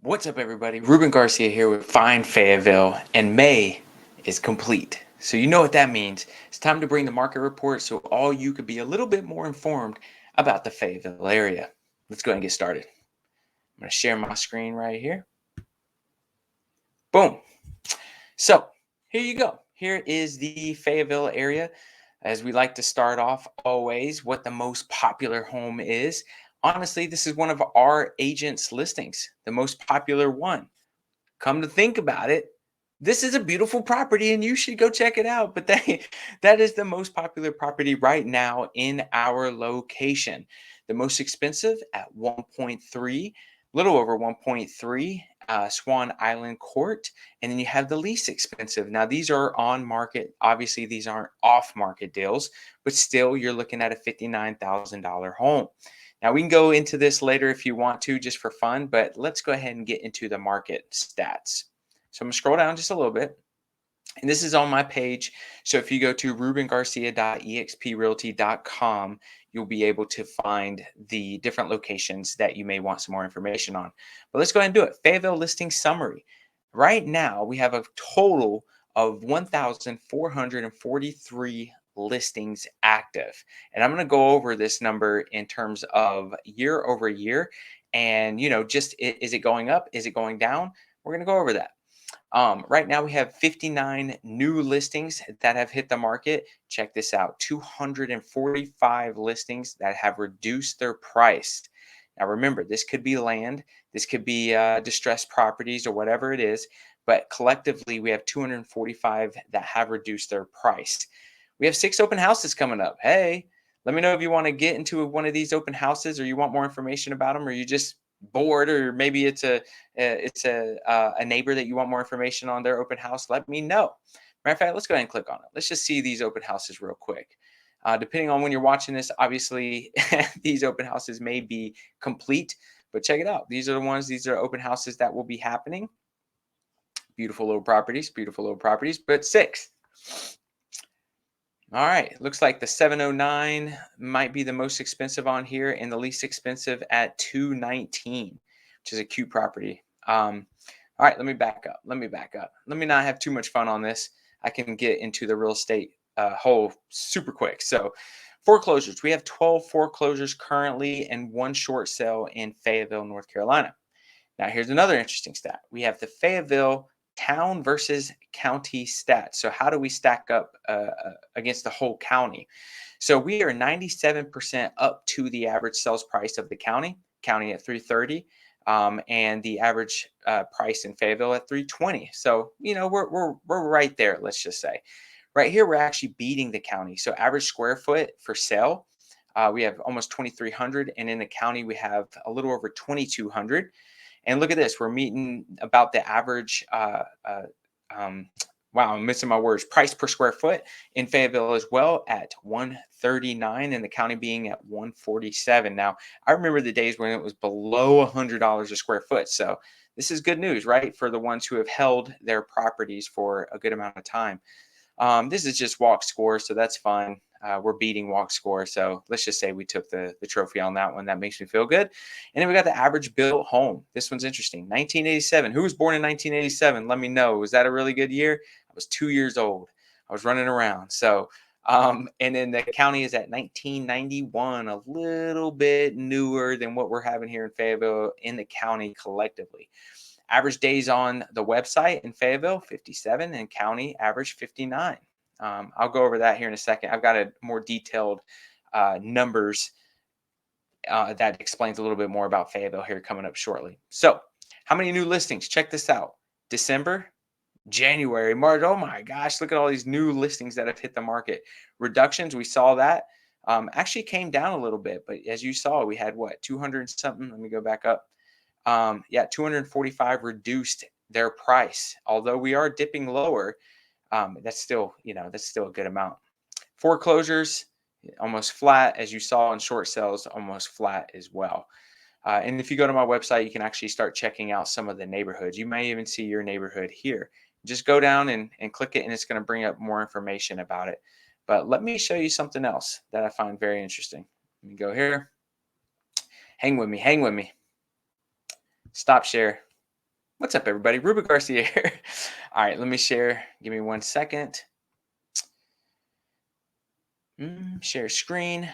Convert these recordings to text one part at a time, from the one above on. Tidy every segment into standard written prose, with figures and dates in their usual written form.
What's up, everybody? Ruben Garcia here with Find Fayetteville, and May is complete. So you know what that means. It's time to bring the market report so all you could be a little bit more informed about the Fayetteville area. Let's go ahead and get started. I'm going to share my screen right here. Boom. So here you go. Here is the Fayetteville area. As we like to start off always, what the most popular home is. Honestly, this is one of our agents' listings, the most popular one. Come to think about it, this is a beautiful property and you should go check it out. But that is the most popular property right now in our location. The most expensive at 1.3, little over 1.3, Swan Island Court. And then you have the least expensive. Now, these are on market. Obviously, these aren't off market deals, but still, you're looking at a $59,000 home. Now, we can go into this later if you want to, just for fun, but let's go ahead and get into the market stats. So I'm going to scroll down just a little bit. And this is on my page. So if you go to rubengarcia.exprealty.com, you'll be able to find the different locations that you may want some more information on. But let's go ahead and do it. Fayetteville listing summary. Right now, we have a total of 1,443 listings active. And I'm going to go over this number in terms of year over year. And, just is it going up? Is it going down? We're going to go over that. Right now, we have 59 new listings that have hit the market. Check this out, 245 listings that have reduced their price. Now, remember, this could be land, this could be distressed properties or whatever it is, but collectively, we have 245 that have reduced their price. We have 6 open houses coming up. Hey, let me know if you want to get into one of these open houses or you want more information about them, or you just bored, or maybe it's a neighbor that you want more information on their open house. Let me know. Matter of fact, let's go ahead and click on it. Let's just see these open houses real quick. Depending on when you're watching this, obviously these open houses may be complete, but check it out. These are the ones. These are open houses that will be happening. Beautiful little properties, but 6. All right, looks like the 709 might be the most expensive on here, and the least expensive at 219, which is a cute property. All right, let me back up. Let me not have too much fun on this. I can get into the real estate whole super quick. So foreclosures, we have 12 foreclosures currently and 1 short sale in Fayetteville, North Carolina. Now, here's another interesting stat. We have the Fayetteville town versus county stats. So how do we stack up against the whole county? So we are 97% up to the average sales price of the county at 330, and the average price in Fayetteville at 320. So we're right there. Let's just say, right here we're actually beating the county. So average square foot for sale, we have almost 2,300, and in the county we have a little over 2,200. And look at this, we're meeting about the average, wow, I'm missing my words, price per square foot in Fayetteville as well at 139, and the county being at 147. Now, I remember the days when it was below $100 a square foot. So this is good news, right, for the ones who have held their properties for a good amount of time. This is just walk score, so that's fun. We're beating walk score, so let's just say we took the trophy on that one. That makes me feel good. And then we got the average built home. This one's interesting. 1987. Who was born in 1987? Let me know. Was that a really good year? I was 2 years old. I was running around. So, and then the county is at 1991, a little bit newer than what we're having here in Fayetteville in the county collectively. Average days on the website in Fayetteville, 57, and county average 59. I'll go over that here in a second. I've got a more detailed numbers that explains a little bit more about Fayetteville here coming up shortly. So how many new listings? Check this out. December, January, March. Oh my gosh, look at all these new listings that have hit the market. Reductions, we saw that. Actually came down a little bit, but as you saw, we had what, 200 something? Let me go back up. 245 reduced their price. Although we are dipping lower, that's still a good amount. Foreclosures, almost flat, as you saw in short sales, almost flat as well. And if you go to my website, you can actually start checking out some of the neighborhoods. You may even see your neighborhood here. Just go down and click it, and it's going to bring up more information about it. But let me show you something else that I find very interesting. Let me go here. Hang with me. Stop share. What's up, everybody? Ruben Garcia here. All right, let me share. Give me 1 second. Share screen,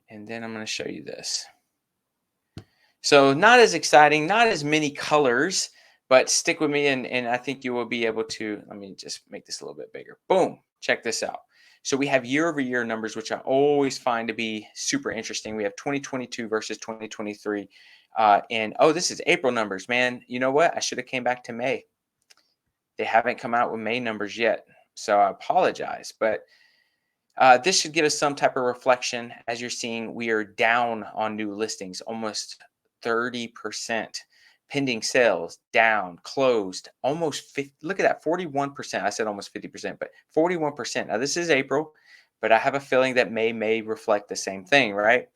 and then I'm going to show you this. So, not as exciting, not as many colors, but stick with me, and I think you will be able to. Let me just make this a little bit bigger. Boom. Check this out. So, we have year over year numbers, which I always find to be super interesting. We have 2022 versus 2023. And oh, this is April numbers, man. You know what? I should have came back to May. They haven't come out with May numbers yet, so I apologize. But this should give us some type of reflection. As you're seeing, we are down on new listings, almost 30%. Pending sales down, closed almost 50. Look at that, 41%. I said almost 50%, but 41%. Now, this is April, but I have a feeling that may reflect the same thing, right?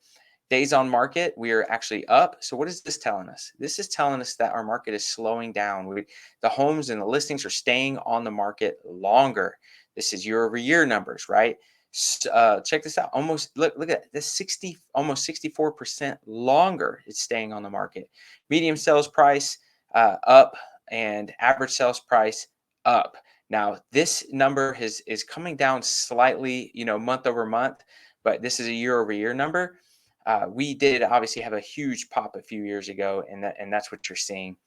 Days on market, we are actually up. So what is this telling us? This is telling us that our market is slowing down. The homes and the listings are staying on the market longer. This is year over year numbers, right? Check this out. Look at this 60, almost 64% longer it's staying on the market. Medium sales price up and average sales price up. Now this number is coming down slightly, month over month, but this is a year over year number. We did obviously have a huge pop a few years ago, and that's what you're seeing.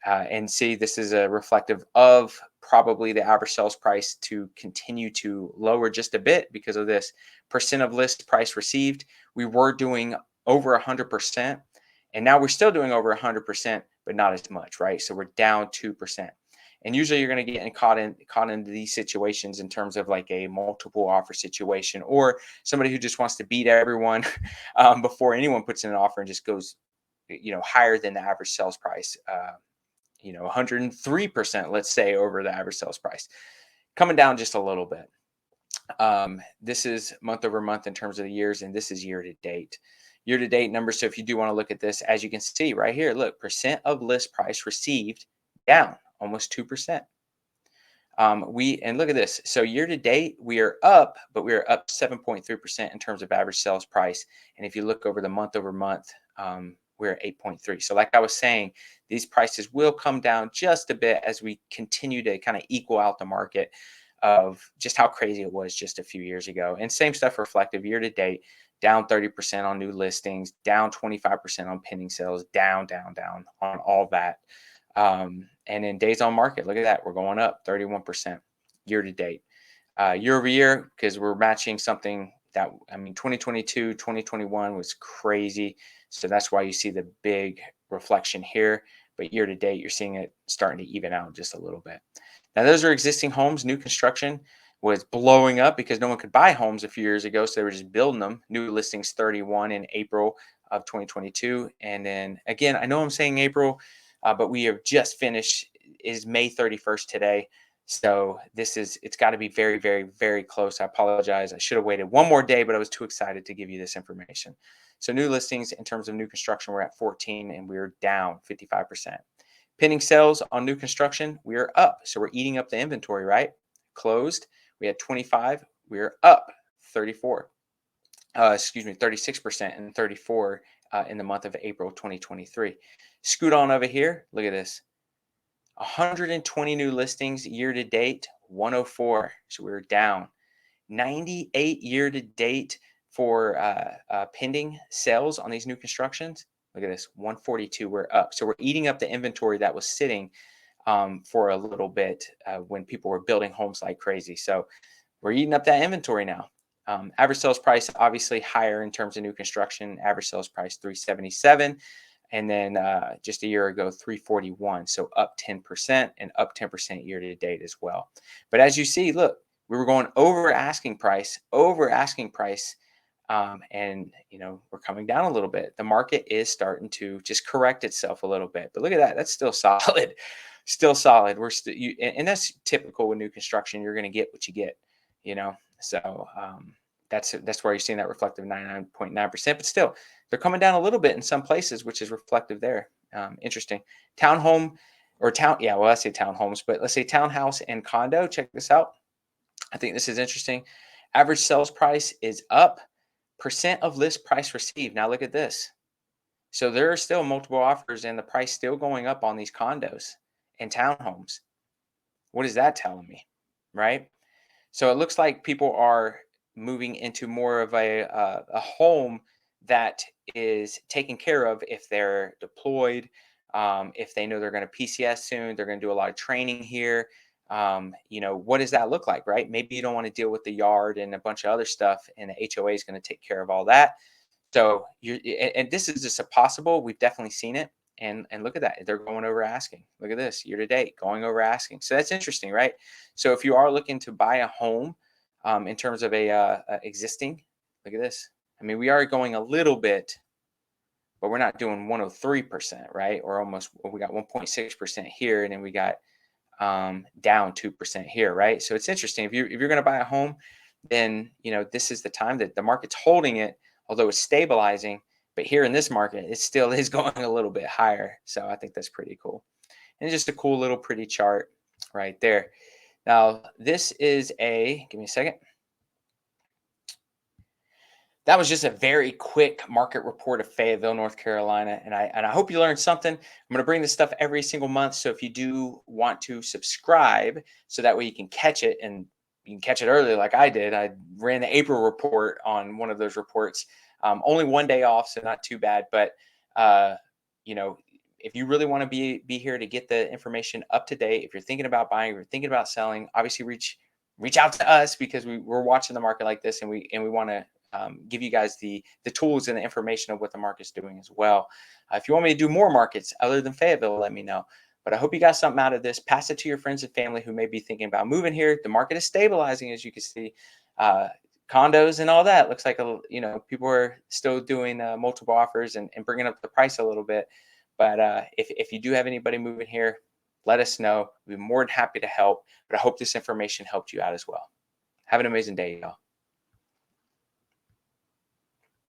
And see, this is a reflective of probably the average sales price to continue to lower just a bit because of this percent of list price received. We were doing over 100%, and now we're still doing over 100%, but not as much, right? So we're down 2%. And usually you're going to get caught into these situations in terms of like a multiple offer situation, or somebody who just wants to beat everyone before anyone puts in an offer and just goes, higher than the average sales price. 103%, let's say, over the average sales price, coming down just a little bit. This is month over month in terms of the years, and this is year to date. Year to date numbers. So if you do want to look at this, as you can see right here, look, percent of list price received down almost 2%. And look at this. So year to date, we are up, but we are up 7.3% in terms of average sales price. And if you look over the month over month, we're at 8.3. So like I was saying, these prices will come down just a bit as we continue to kind of equal out the market of just how crazy it was just a few years ago. And same stuff reflective year to date, down 30% on new listings, down 25% on pending sales, down on all that. And in days on market, look at that. We're going up 31% year to date. Year over year, because we're matching something that, 2022, 2021 was crazy. So that's why you see the big reflection here. But year to date, you're seeing it starting to even out just a little bit. Now, those are existing homes. New construction was blowing up because no one could buy homes a few years ago. So they were just building them. New listings 31 in April of 2022. And then again, I know I'm saying April, but we have just finished. It is May 31st today. So it's got to be very, very, very close. I apologize. I should have waited one more day, but I was too excited to give you this information. So new listings in terms of new construction, we're at 14 and we're down 55%. Pending sales on new construction, we're up. So we're eating up the inventory, right? Closed, we had 25, we're up 34. 36% and 34 in the month of April 2023. Scoot on over here. Look at this. 120 new listings year to date, 104. So we're down. 98 year to date for pending sales on these new constructions. Look at this, 142. We're up. So we're eating up the inventory that was sitting for a little bit when people were building homes like crazy. So we're eating up that inventory now. Average sales price obviously higher in terms of new construction. Average sales price 377. And then just a year ago, 341. So up 10% and up 10% year to date as well. But as you see, look, we were going over asking price, and we're coming down a little bit. The market is starting to just correct itself a little bit. But look at that. That's still solid. Still solid. And that's typical with new construction. You're going to get what you get, So that's where you're seeing that reflective 99.9%. But still, they're coming down a little bit in some places, which is reflective there. Interesting. Townhome or town. Yeah, well, I say townhomes, but let's say townhouse and condo. Check this out. I think this is interesting. Average sales price is up. Percent of list price received. Now look at this. So there are still multiple offers and the price still going up on these condos. and townhomes. What is that telling me? Right? So it looks like people are moving into more of a home that is taken care of if they're deployed, if they know they're going to PCS soon, they're going to do a lot of training here. What does that look like, right? Maybe you don't want to deal with the yard and a bunch of other stuff, and the HOA is going to take care of all that. So and this is just a possible. We've definitely seen it, and look at that. They're going over asking. Look at this year to date, going over asking. So that's interesting, right? So if you are looking to buy a home, in terms of a existing, look at this. I mean, we are going a little bit, but we're not doing 103%, right? Or almost. We got 1.6% here, and then we got down 2% here, right? So it's interesting. If you're going to buy a home, then this is the time that the market's holding it, although it's stabilizing. But here in this market, it still is going a little bit higher. So I think that's pretty cool, and just a cool little pretty chart right there. Now this is give me a second. That was just a very quick market report of Fayetteville, North Carolina, and I hope you learned something. I'm going to bring this stuff every single month, so if you do want to subscribe, so that way you can catch it, and you can catch it early, like I did. I ran the April report on one of those reports. Only one day off, so not too bad. But uh, you know, if you really want to be here to get the information up to date, if you're thinking about buying, if you're thinking about selling, obviously reach out to us, because we're watching the market like this, and we want to give you guys the tools and the information of what the market's doing as well. If you want me to do more markets other than Fayetteville, let me know. But I hope you got something out of this. Pass it to your friends and family who may be thinking about moving here. The market is stabilizing, as you can see. Condos and all that looks like people are still doing multiple offers and bringing up the price a little bit. But if you do have anybody moving here, let us know. We'd be more than happy to help. But I hope this information helped you out as well. Have an amazing day, y'all.